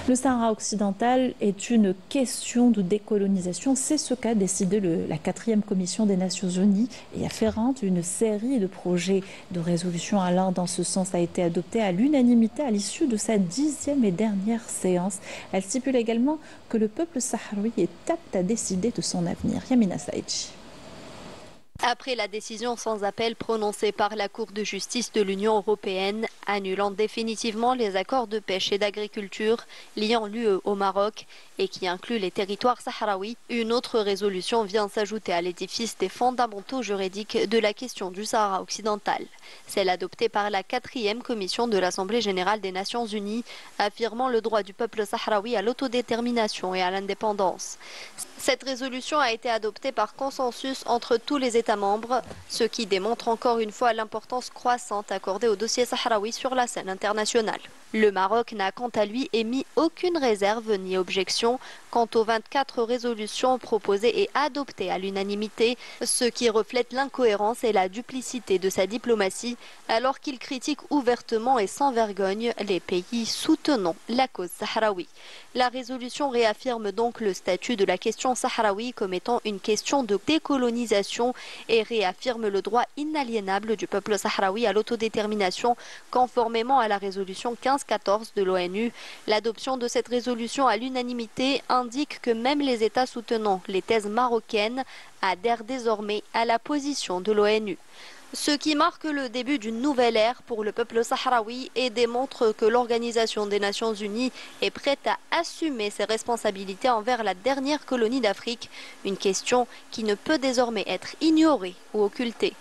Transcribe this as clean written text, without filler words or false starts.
Le Sahara occidental est une question de décolonisation. C'est ce qu'a décidé la 4e commission des Nations Unies et afférente. Une série de projets de résolution allant dans ce sens a été adoptée à l'unanimité à l'issue de sa 10e et dernière séance. Elle stipule également que le peuple sahraoui est apte à décider de son avenir. Yamina Saïdji. Après la décision sans appel prononcée par la Cour de justice de l'Union européenne, annulant définitivement les accords de pêche et d'agriculture liant l'UE au Maroc et qui inclut les territoires sahraouis, une autre résolution vient s'ajouter à l'édifice des fondamentaux juridiques de la question du Sahara occidental. Celle adoptée par la 4e commission de l'Assemblée générale des Nations unies, affirmant le droit du peuple sahraoui à l'autodétermination et à l'indépendance. Cette résolution a été adoptée par consensus entre tous les États membres, ce qui démontre encore une fois l'importance croissante accordée au dossier sahraoui sur la scène internationale. Le Maroc n'a quant à lui émis aucune réserve ni objection quant aux 24 résolutions proposées et adoptées à l'unanimité, ce qui reflète l'incohérence et la duplicité de sa diplomatie, alors qu'il critique ouvertement et sans vergogne les pays soutenant la cause sahraoui. La résolution réaffirme donc le statut de la question sahraoui comme étant une question de décolonisation et réaffirme le droit inaliénable du peuple sahraoui à l'autodétermination conformément à la résolution 1514 de l'ONU. L'adoption de cette résolution à l'unanimité indique que même les États soutenant les thèses marocaines adhèrent désormais à la position de l'ONU. Ce qui marque le début d'une nouvelle ère pour le peuple sahraoui et démontre que l'Organisation des Nations Unies est prête à assumer ses responsabilités envers la dernière colonie d'Afrique, une question qui ne peut désormais être ignorée ou occultée.